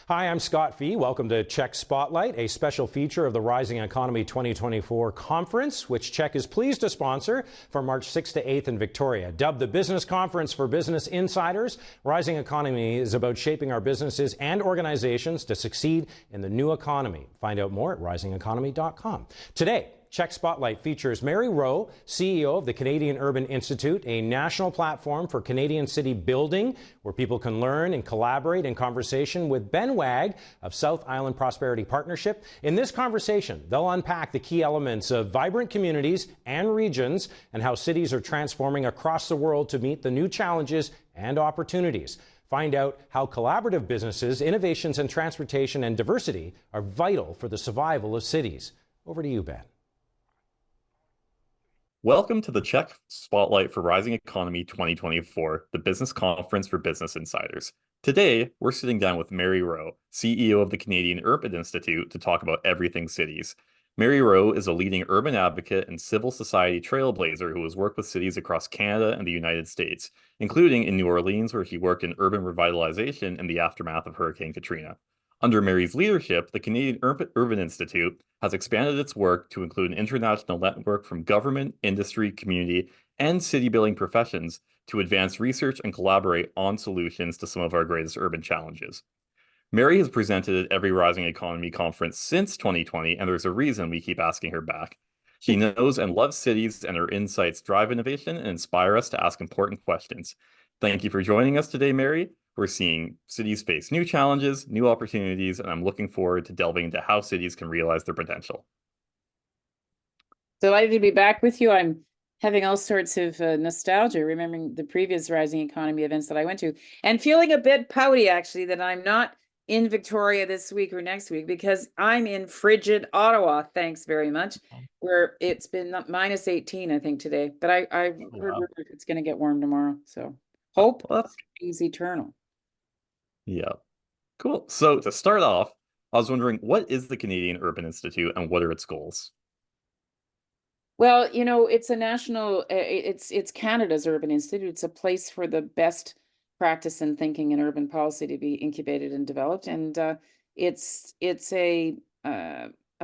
Hi, I'm Scott Fee. Welcome to CHEK Spotlight, a special feature of the Rising Economy 2024 conference, which CHEK is pleased to sponsor from March 6th to 8th in Victoria. Dubbed the Business Conference for Business Insiders, Rising Economy is about shaping our businesses and organizations to succeed in the new economy. Find out more at risingeconomy.com. Today, CHEK Spotlight features Mary Rowe, CEO of the Canadian Urban Institute, a national platform for Canadian city building where people can learn and collaborate in conversation with Ben Wag of South Island Prosperity Partnership. In this conversation, they'll unpack the key elements of vibrant communities and regions and how cities are transforming across the world to meet the new challenges and opportunities. Find out how collaborative businesses, innovations in transportation and diversity are vital for the survival of cities. Over to you, Ben. Welcome to the CHEK Spotlight for Rising Economy 2024, the business conference for business insiders. Today, we're sitting down with Mary Rowe, CEO of the Canadian Urban Institute, to talk about everything cities. Mary Rowe is a leading urban advocate and civil society trailblazer who has worked with cities across Canada and the United States, including in New Orleans, where he worked in urban revitalization in the aftermath of Hurricane Katrina. Under Mary's leadership, the Canadian Urban Institute has expanded its work to include an international network from government, industry, community, and city building professions to advance research and collaborate on solutions to some of our greatest urban challenges. Mary has presented at every Rising Economy conference since 2020, and there's a reason we keep asking her back. She knows and loves cities, and her insights drive innovation and inspire us to ask important questions. Thank you for joining us today, Mary. We're seeing cities face new challenges, new opportunities, and I'm looking forward to delving into how cities can realize their potential. Delighted to be back with you. I'm having all sorts of nostalgia, remembering the previous Rising Economy events that I went to, and feeling a bit pouty, actually, that I'm not in Victoria this week or next week because I'm in frigid Ottawa, thanks very much, where it's been minus 18, I think, today. But I heard it's going to get warm tomorrow, so hope is eternal. Yeah, cool. So to start off, I was wondering, what is the Canadian Urban Institute and what are its goals? Well, you know, it's a national, it's Canada's Urban Institute. It's a place for the best practice and thinking in urban policy to be incubated and developed. And it's a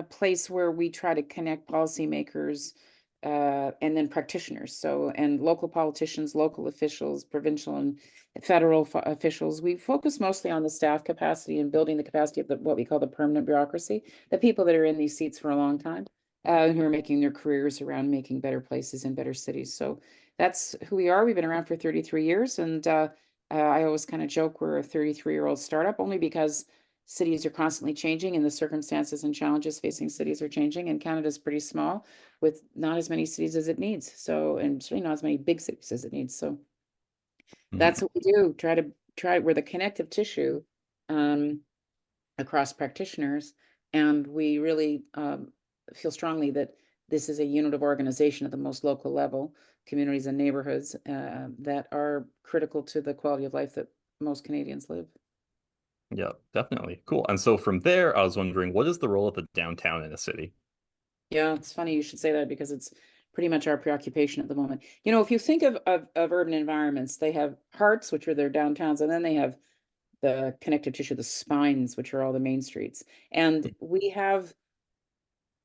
place where we try to connect policymakers and then practitioners. So, and local politicians, local officials, provincial and federal officials. We focus mostly on the staff capacity and building the capacity of what we call the permanent bureaucracy, the people that are in these seats for a long time, who are making their careers around making better places and better cities. So that's who we are. We've been around for 33 years. And I always kind of joke we're a 33-year-old startup, only because cities are constantly changing and the circumstances and challenges facing cities are changing. And Canada's pretty small with not as many cities as it needs. So, and certainly not as many big cities as it needs. So that's what we do. We're the connective tissue across practitioners. And we really feel strongly that this is a unit of organization at the most local level, communities and neighborhoods that are critical to the quality of life that most Canadians live. Yeah, definitely. Cool. And so from there, I was wondering, what is the role of the downtown in a city? Yeah, it's funny you should say that because it's pretty much our preoccupation at the moment. You know, if you think of urban environments, they have hearts, which are their downtowns, and then they have the connective tissue, the spines, which are all the main streets. And we have,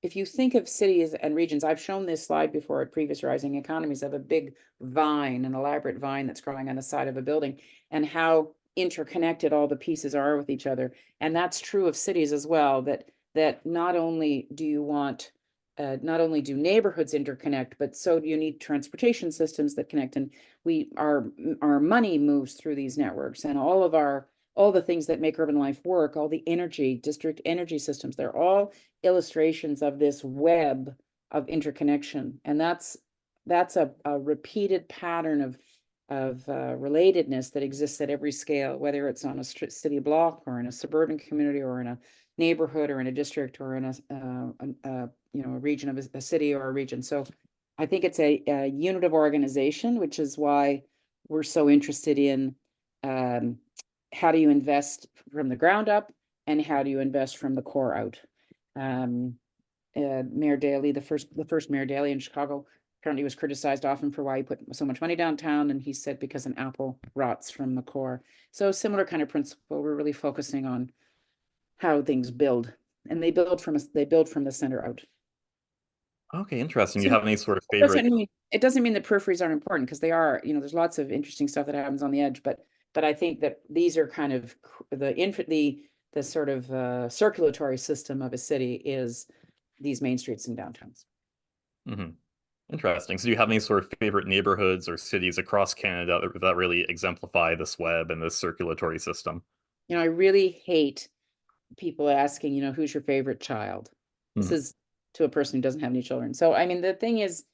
if you think of cities and regions, I've shown this slide before at previous Rising Economies of a big vine, an elaborate vine that's growing on the side of a building, and how interconnected all the pieces are with each other. And that's true of cities as well, that not only do you want not only do neighborhoods interconnect, but so do you need transportation systems that connect. And our money moves through these networks, and all the things that make urban life work, all the district energy systems, they're all illustrations of this web of interconnection. And that's a repeated pattern of relatedness that exists at every scale, whether it's on a city block or in a suburban community or in a neighborhood or in a district or in a region of a city or a region. So I think it's a unit of organization, which is why we're so interested in how do you invest from the ground up and how do you invest from the core out. Mayor Daley, the first Mayor Daley in Chicago, apparently was criticized often for why he put so much money downtown, and he said because an apple rots from the core. So similar kind of principle. We're really focusing on how things build, and they build from the center out. Okay, interesting. Do you So have any sort of it favorite? doesn't mean that peripheries aren't important, because they are. There's lots of interesting stuff that happens on the edge, but I think that these are kind of the sort of circulatory system of a city is these main streets and downtowns. Hmm. Interesting. So do you have any sort of favorite neighborhoods or cities across Canada that really exemplify this web and this circulatory system? I really hate people asking, who's your favorite child? This Hmm. is to a person who doesn't have any children. So, I mean, the thing is,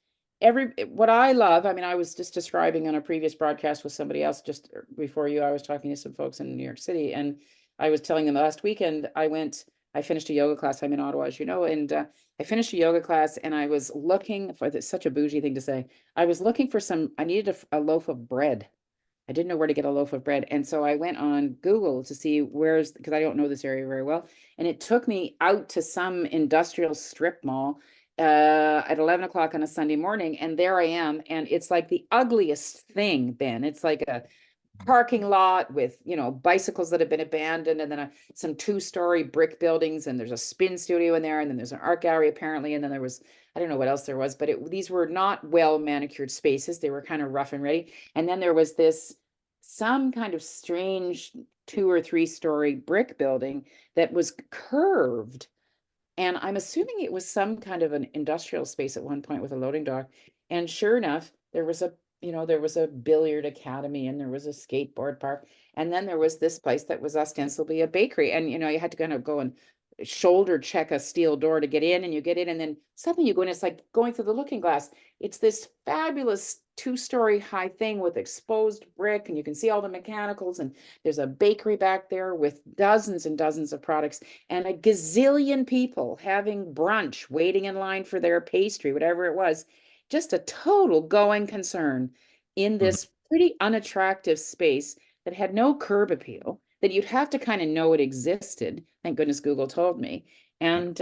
what I love, I mean, I was just describing on a previous broadcast with somebody else just before you, I was talking to some folks in New York City, and I was telling them last weekend, I finished a yoga class. I'm in Ottawa, as you know, and I finished a yoga class, and I was looking for, it's such a bougie thing to say. I was looking for I needed a loaf of bread. I didn't know where to get a loaf of bread. And so I went on Google to see because I don't know this area very well. And it took me out to some industrial strip mall at 11 o'clock on a Sunday morning. And there I am. And it's like the ugliest thing, Ben. It's like a parking lot with, bicycles that have been abandoned, and then some two-story brick buildings. And there's a spin studio in there. And then there's an art gallery, apparently. And then there was, I don't know what else there was, but these were not well manicured spaces. They were kind of rough and ready. And then there was some kind of strange 2 or 3-story brick building that was curved. And I'm assuming it was some kind of an industrial space at one point with a loading dock. And sure enough, there was a billiard academy, and there was a skateboard park. And then there was this place that was ostensibly a bakery. And, you had to kind of go and shoulder check a steel door to get in, and you get in, and then suddenly you go in, it's like going through the looking glass. It's this fabulous 2-story high thing with exposed brick, and you can see all the mechanicals, and there's a bakery back there with dozens and dozens of products, and a gazillion people having brunch, waiting in line for their pastry, whatever it was. Just a total going concern in Hmm. this pretty unattractive space that had no curb appeal, that you'd have to kind of know it existed. Thank goodness Google told me. And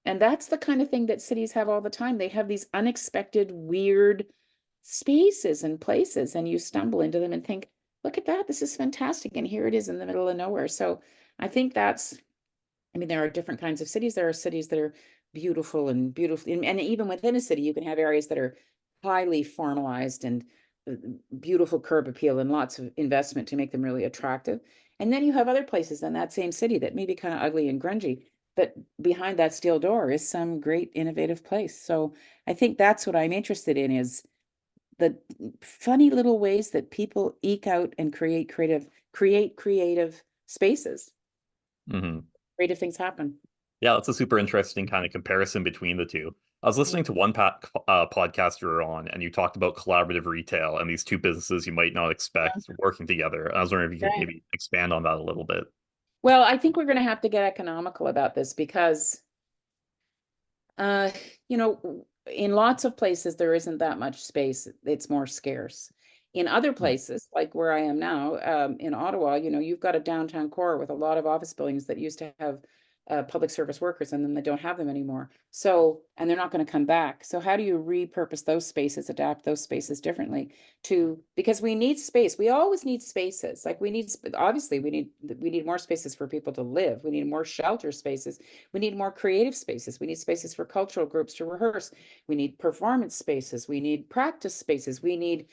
that's the kind of thing that cities have all the time. They have these unexpected, weird spaces and places, and you stumble into them and think, look at that, this is fantastic. And here it is in the middle of nowhere. So I think there are different kinds of cities. There are cities that are beautiful, and even within a city, you can have areas that are highly formalized and beautiful curb appeal and lots of investment to make them really attractive. And then you have other places in that same city that may be kind of ugly and grungy, but behind that steel door is some great innovative place. So I think that's what I'm interested in, is the funny little ways that people eke out and create creative spaces. Hmm. Creative things happen. Yeah, that's a super interesting kind of comparison between the two. I was listening to one podcast you were on, and you talked about collaborative retail and these two businesses you might not expect working together. And I was wondering if you could Right. maybe expand on that a little bit. Well, I think we're going to have to get economical about this, because, uh, in lots of places there isn't that much space. It's more scarce. In other places, like where I am now, in Ottawa, you've got a downtown core with a lot of office buildings that used to have public service workers, and then they don't have them anymore. So, and they're not going to come back. So how do you repurpose those spaces, adapt those spaces differently because we need space. We always need spaces. Like obviously we need more spaces for people to live. We need more shelter spaces. We need more creative spaces. We need spaces for cultural groups to rehearse. We need performance spaces. We need practice spaces. We need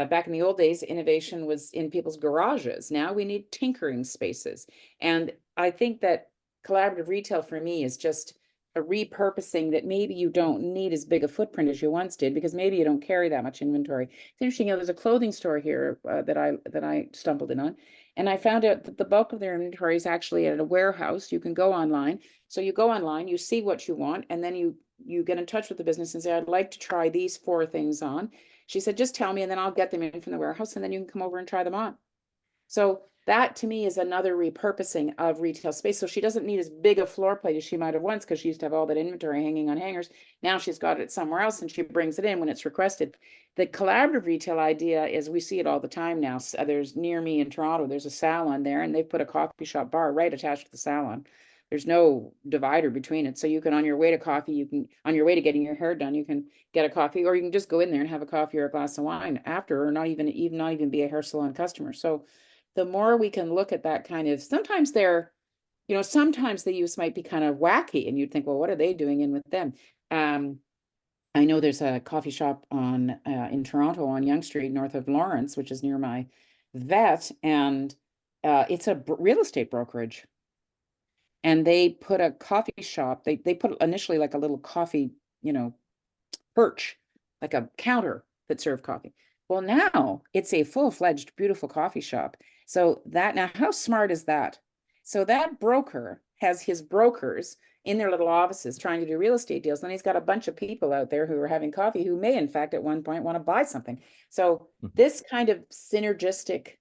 back in the old days, innovation was in people's garages. Now we need tinkering spaces. And I think that collaborative retail for me is just a repurposing, that maybe you don't need as big a footprint as you once did, because maybe you don't carry that much inventory. It's interesting, there's a clothing store here that I stumbled in on, and I found out that the bulk of their inventory is actually at a warehouse. You can go online. So you go online, you see what you want, and then you get in touch with the business and say, I'd like to try these 4 things on. She said, just tell me, and then I'll get them in from the warehouse, and then you can come over and try them on. So that to me is another repurposing of retail space. So she doesn't need as big a floor plate as she might have once, because she used to have all that inventory hanging on hangers. Now she's got it somewhere else, and she brings it in when it's requested. The collaborative retail idea is, we see it all the time now. So there's, near me in Toronto, there's a salon there, and they've put a coffee shop bar right attached to the salon. There's no divider between it. So you can, on your way to coffee, on your way to getting your hair done, you can get a coffee, or you can just go in there and have a coffee or a glass of wine after, or not even be a hair salon customer. So the more we can look at that kind of, sometimes they're you know, sometimes the use might be kind of wacky and you'd think, well, what are they doing in with them? I know there's a coffee shop on in Toronto on Yonge Street, north of Lawrence, which is near my vet, and it's a real estate brokerage. And they put a coffee shop. They put initially like a little coffee, you know, perch, like a counter that served coffee. Well, now it's a full-fledged, beautiful coffee shop. So that now, how smart is that? So that broker has his brokers in their little offices trying to do real estate deals. And he's got a bunch of people out there who are having coffee who may, in fact, at one point want to buy something. So this kind of synergistic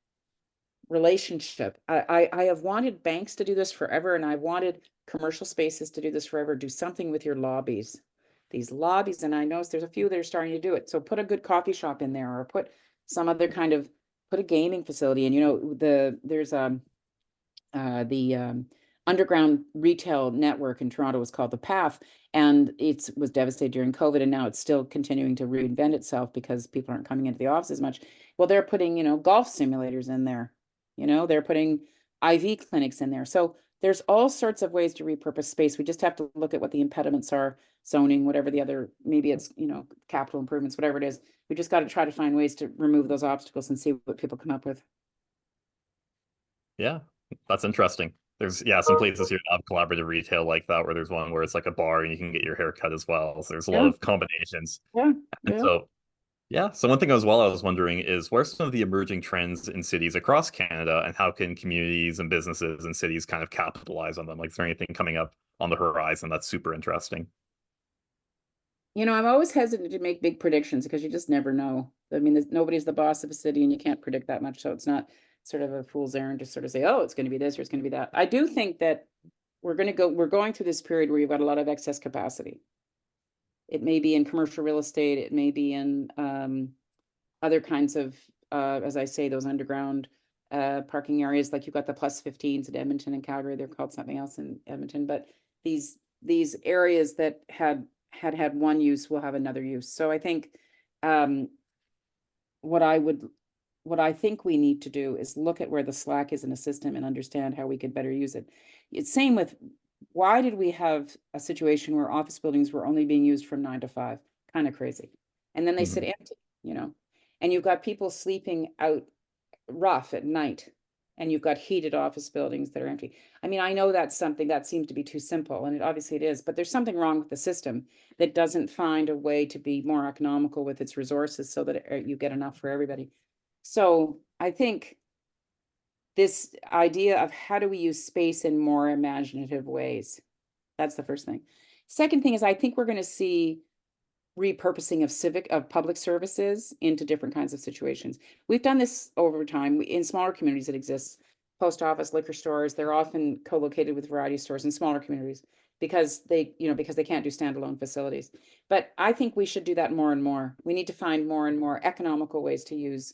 relationship, I have wanted banks to do this forever, and I've wanted commercial spaces to do this forever. Do something with your lobbies, these lobbies. And I notice there's a few that are starting to do it. So put a good coffee shop in there, or put some other kind of, put a gaming facility. And, you know, there's the underground retail network in Toronto was called The Path, and it was devastated during COVID, and now it's still continuing to reinvent itself because people aren't coming into the office as much. Well, they're putting, you know, golf simulators in there. You know, they're putting IV clinics in there. So there's all sorts of ways to repurpose space. We just have to look at what the impediments are, zoning, whatever the other, maybe it's, you know, capital improvements, whatever it is. We just got to try to find ways to remove those obstacles and see what people come up with. Yeah, that's interesting. There's some places here that have collaborative retail like that, where there's one where it's like a bar and you can get your hair cut as well. So there's a lot Yeah, of combinations. yeah, And yeah. so so one thing as well I was wondering is, what are some of the emerging trends in cities across Canada, and how can communities and businesses and cities kind of capitalize on them? Like, is there anything coming up on the horizon that's super interesting? You know, I'm always hesitant to make big predictions because you just never know. I mean, nobody's the boss of a city and you can't predict that much. So it's not sort of a fool's errand to sort of say, oh, it's going to be this or it's going to be that. I do think that we're going through this period where you've got a lot of excess capacity. It may be in commercial real estate, it may be in other kinds of, as I say, those underground parking areas. Like you've got the +15s at Edmonton and Calgary. They're called something else in Edmonton, but these areas that had one use will have another use. So I think um, what I think we need to do is look at where the slack is in a system and understand how we could better use it. It's same with, why did we have a situation where office buildings were only being used from 9 to 5? Kind of crazy. And then they sit empty, you know, and you've got people sleeping out rough at night, and you've got heated office buildings that are empty. I mean, I know that's something that seems to be too simple, and obviously it is, but there's something wrong with the system that doesn't find a way to be more economical with its resources so that you get enough for everybody. So I think this idea of how do we use space in more imaginative ways, that's the first thing. Second thing is, I think we're going to see repurposing of public services into different kinds of situations. We've done this over time in smaller communities. It exists. Post office, liquor stores, they're often co-located with variety stores in smaller communities because they can't do standalone facilities. But I think we should do that more and more. We need to find more and more economical ways to use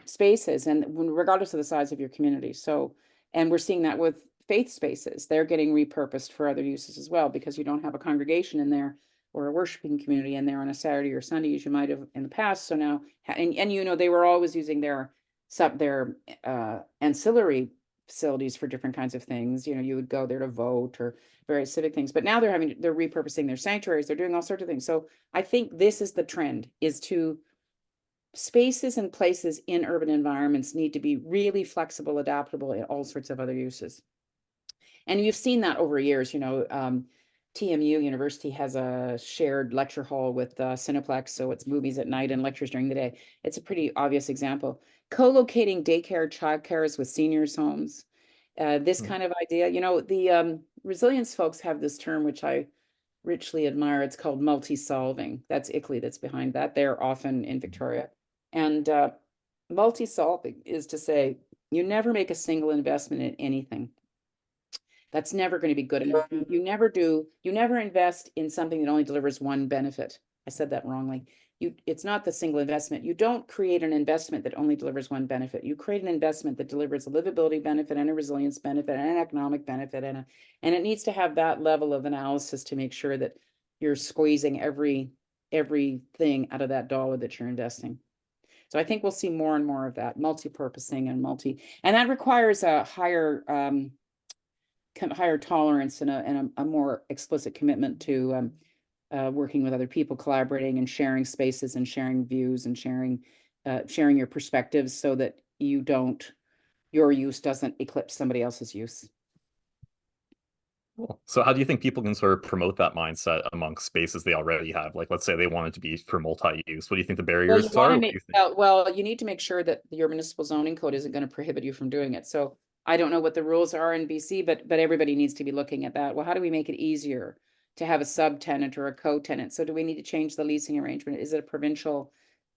spaces, and regardless of the size of your community. So, and we're seeing that with faith spaces. They're getting repurposed for other uses as well, because you don't have a congregation in there or a worshiping community in there on a Saturday or Sunday as you might have in the past. So now, and you know, they were always using their ancillary facilities for different kinds of things. You know, you would go there to vote or various civic things, but now they're repurposing their sanctuaries. They're doing all sorts of things. So I think this is the trend, is to spaces and places in urban environments need to be really flexible, adaptable in all sorts of other uses. And you've seen that over years, you know, TMU University has a shared lecture hall with Cineplex, so it's movies at night and lectures during the day. It's a pretty obvious example. Co-locating daycare, childcares with seniors' homes. This kind of idea, you know, the resilience folks have this term, which I richly admire. It's called multi-solving. That's ICLEI that's behind that. They're often in Victoria. And multi-solving is to say, you never make a single investment in anything. That's never going to be good enough. You never invest in something that only delivers one benefit. I said that wrongly. It's not the single investment. You don't create an investment that only delivers one benefit. You create an investment that delivers a livability benefit and a resilience benefit and an economic benefit, and it needs to have that level of analysis to make sure that you're squeezing everything out of that dollar that you're investing. So I think we'll see more and more of that multi-purposing and that requires a higher higher tolerance and a more explicit commitment to working with other people, collaborating and sharing spaces and sharing views and sharing your perspectives so that your use doesn't eclipse somebody else's use. Cool. So how do you think people can sort of promote that mindset amongst spaces they already have? Like, let's say they want it to be for multi-use. What do you think the Well, you barriers want are? to What do make you think? well, you need to make sure that your municipal zoning code isn't going to prohibit you from doing it. So I don't know what the rules are in BC, but everybody needs to be looking at that. Well, how do we make it easier to have a subtenant or a co-tenant? So do we need to change the leasing arrangement? Is it a provincial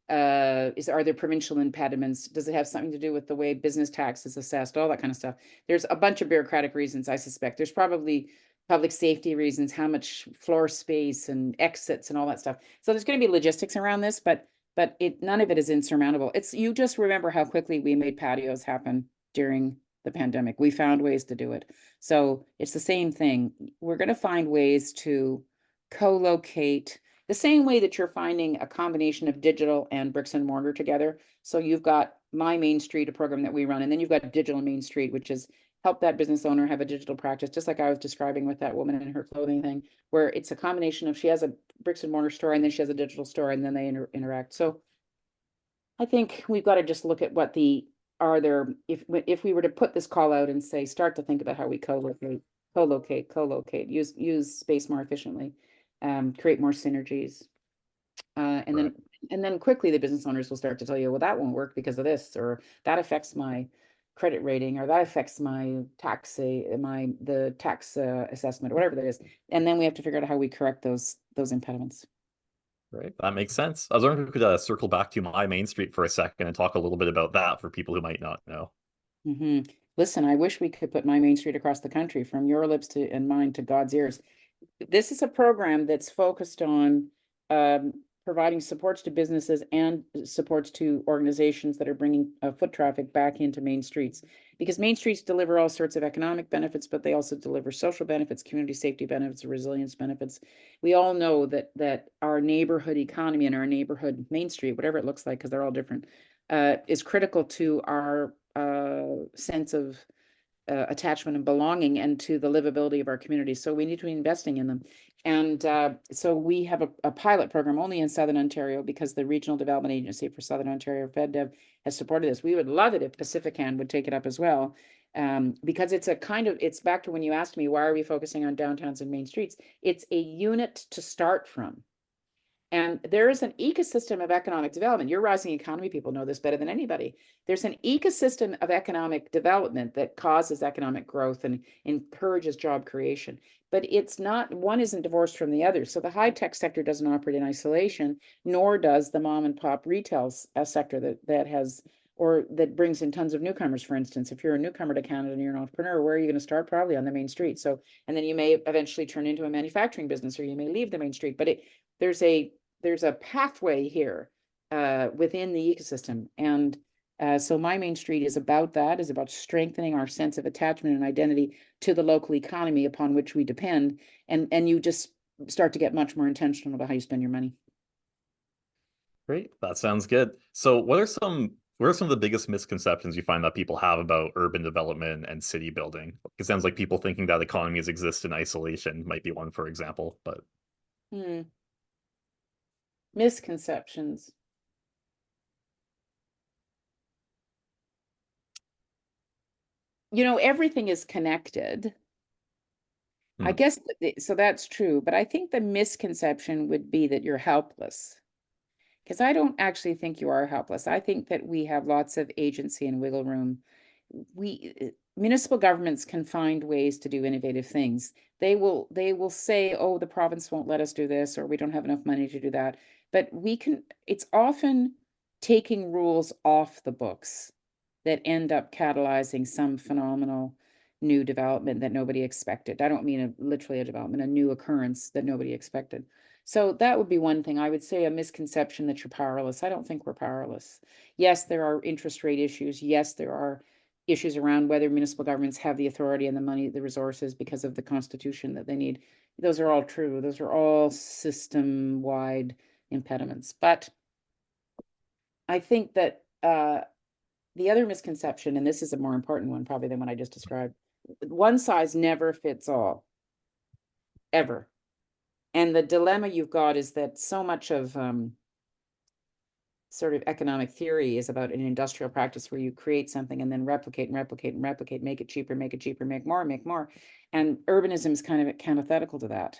are there provincial impediments? Does it have something to do with the way business tax is assessed? All that kind of stuff. There's a bunch of bureaucratic reasons, I suspect. There's probably public safety reasons, how much floor space and exits and all that stuff. So there's going to be logistics around this, but none of it is insurmountable. It's you just remember how quickly we made patios happen during the pandemic. We found ways to do it. So it's the same thing. We're going to find ways to co-locate the same way that you're finding a combination of digital and bricks and mortar together. So you've got My Main Street, a program that we run, and then you've got Digital Main Street, which is help that business owner have a digital practice, just like I was describing with that woman in her clothing thing, where it's a combination of she has a bricks and mortar store and then she has a digital store and then they interact. So I think we've got to just look at what if we were to put this call out and say, start to think about how we co-locate, use space more efficiently, create more synergies. And Right. then quickly the business owners will start to tell you, well, that won't work because of this, or that affects my credit rating, or that affects my the tax assessment, or whatever that is. And then we have to figure out how we correct those impediments. Right. That makes sense. I was wondering if we could circle back to My Main Street for a second and talk a little bit about that for people who might not know. Listen, I wish we could put My Main Street across the country from your lips to and mine to God's ears. This is a program that's focused on providing supports to businesses and supports to organizations that are bringing foot traffic back into main streets, because main streets deliver all sorts of economic benefits, but they also deliver social benefits, community safety benefits, resilience benefits. We all know that our neighborhood economy and our neighborhood main street, whatever it looks like, because they're all different, is critical to our sense of attachment and belonging and to the livability of our communities. So we need to be investing in them. And so we have a pilot program only in Southern Ontario because the Regional Development Agency for Southern Ontario, FedDev, has supported this. We would love it if Pacifican would take it up as well, because it's back to when you asked me, why are we focusing on downtowns and main streets? It's a unit to start from. And there is an ecosystem of economic development. Your rising economy people know this better than anybody. There's an ecosystem of economic development that causes economic growth and encourages job creation. But it's not, one isn't divorced from the other. So the high tech sector doesn't operate in isolation, nor does the mom and pop retail sector that brings in tons of newcomers. For instance, if you're a newcomer to Canada and you're an entrepreneur, where are you going to start? Probably on the main street. So, and then you may eventually turn into a manufacturing business, or you may leave the main street. But there's a pathway here within the ecosystem. And so My Main Street is about that, is about strengthening our sense of attachment and identity to the local economy upon which we depend. And you just start to get much more intentional about how you spend your money. Great. That sounds good. So what are some of the biggest misconceptions you find that people have about urban development and city building? It sounds like people thinking that economies exist in isolation might be one, for example, but Misconceptions. Everything is connected. I guess so that's true, but I think the misconception would be that you're helpless. Because I don't actually think you are helpless. I think that we have lots of agency and wiggle room. Municipal governments can find ways to do innovative things. They will say, oh, the province won't let us do this, or we don't have enough money to do that. But it's often taking rules off the books that end up catalyzing some phenomenal new development that nobody expected. I don't mean literally a development, a new occurrence that nobody expected. So that would be one thing. I would say a misconception that you're powerless. I don't think we're powerless. Yes, there are interest rate issues. Yes, there are issues around whether municipal governments have the authority and the money, the resources because of the Constitution that they need. Those are all true. Those are all system-wide impediments. But I think that the other misconception, and this is a more important one probably than what I just described, one size never fits all, ever. And the dilemma you've got is that so much of sort of economic theory is about an industrial practice where you create something and then replicate and replicate and replicate, make it cheaper, make more, make more. And urbanism is kind of antithetical to that.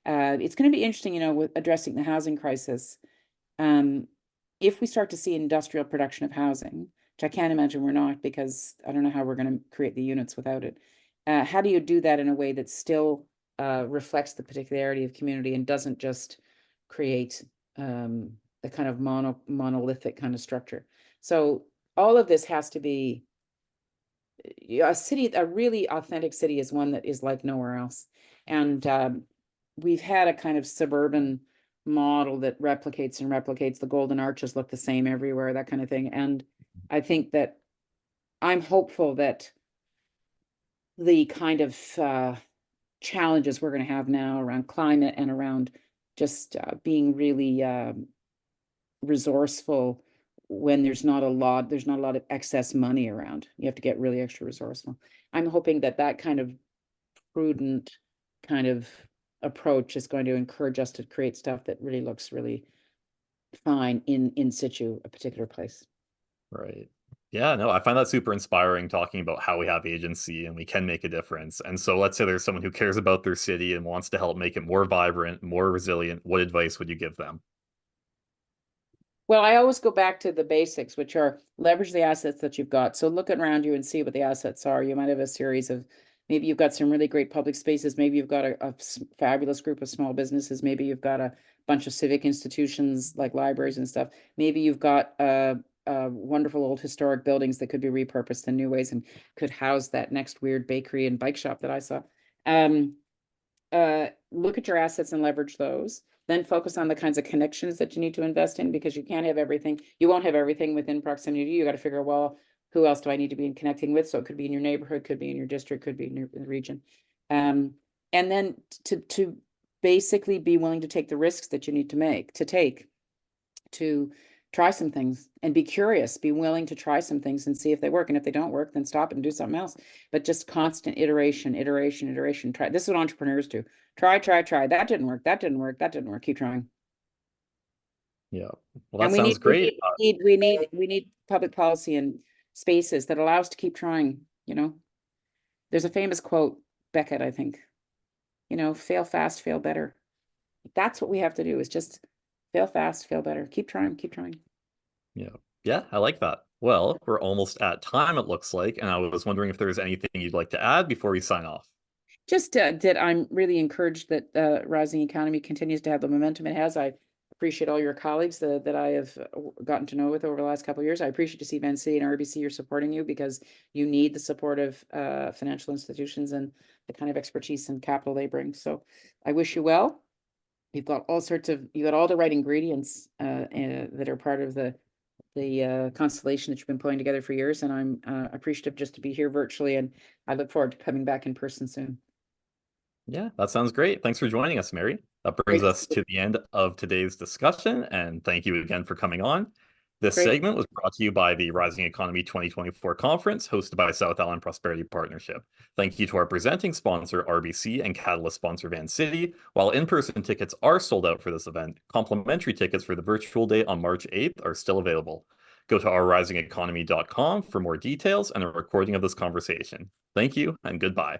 It's going to be interesting, you know, with addressing the housing crisis. If we start to see industrial production of housing, which I can't imagine we're not, because I don't know how we're going to create the units without it. How do you do that in a way that still reflects the particularity of community and doesn't just create the kind of monolithic kind of structure? So all of this has to be a city, a really authentic city is one that is like nowhere else. And we've had a kind of suburban model that replicates and replicates. The golden arches look the same everywhere, that kind of thing. And I think that I'm hopeful that the kind of challenges we're going to have now around climate and around just being really resourceful when there's not a lot of excess money around. You have to get really extra resourceful. I'm hoping that that kind of prudent kind of approach is going to encourage us to create stuff that really looks really fine in situ, a particular place. Right. Yeah, no, I find that super inspiring, talking about how we have agency and we can make a difference. And so let's say there's someone who cares about their city and wants to help make it more vibrant, more resilient. What advice would you give them? Well, I always go back to the basics, which are leverage the assets that you've got. So look around you and see what the assets are. You might have a series of, maybe you've got some really great public spaces. Maybe you've got a fabulous group of small businesses. Maybe you've got a bunch of civic institutions like libraries and stuff. Maybe you've got wonderful old historic buildings that could be repurposed in new ways and could house that next weird bakery and bike shop that I saw. Look at your assets and leverage those. Then focus on the kinds of connections that you need to invest in, because you can't have everything. You won't have everything within proximity to you. You got to figure, well, who else do I need to be connecting with? So it could be in your neighborhood, could be in your district, could be in your region. And then to basically be willing to take the risks that you need to take to try some things and be curious, be willing to try some things and see if they work. And if they don't work, then stop and do something else. But just constant iteration. Try. This is what entrepreneurs do. Try. That didn't work. That didn't work. That didn't work. Keep trying. Yeah. Well, that And sounds great. we need public policy and spaces that allow us to keep trying, you know. There's a famous quote, Beckett, I think, you know, fail fast, fail better. That's what we have to do, is just fail fast, fail better. Keep trying, keep trying. Yeah. Yeah, I like that. Well, we're almost at time, it looks like, and I was wondering if there's anything you'd like to add before we sign off. Just that I'm really encouraged that Rising Economy continues to have the momentum it has. I appreciate all your colleagues that I have gotten to know with over the last couple of years. I appreciate to see VNC and RBC are supporting you, because you need the support of financial institutions and the kind of expertise and capital they bring. So I wish you well. You've got all the right ingredients that are part of the constellation that you've been putting together for years. And I'm appreciative just to be here virtually, and I look forward to coming back in person soon. Yeah, that sounds great. Thanks for joining us, Mary. That brings us to the end of today's discussion, and thank you again for coming on. This segment was brought to you by the Rising Economy 2024 conference, hosted by South Island Prosperity Partnership. Thank you to our presenting sponsor, RBC, and Catalyst sponsor, Van City. While in-person tickets are sold out for this event, complimentary tickets for the virtual day on March 8th are still available. Go to ourrisingeconomy.com for more details and a recording of this conversation. Thank you, and goodbye.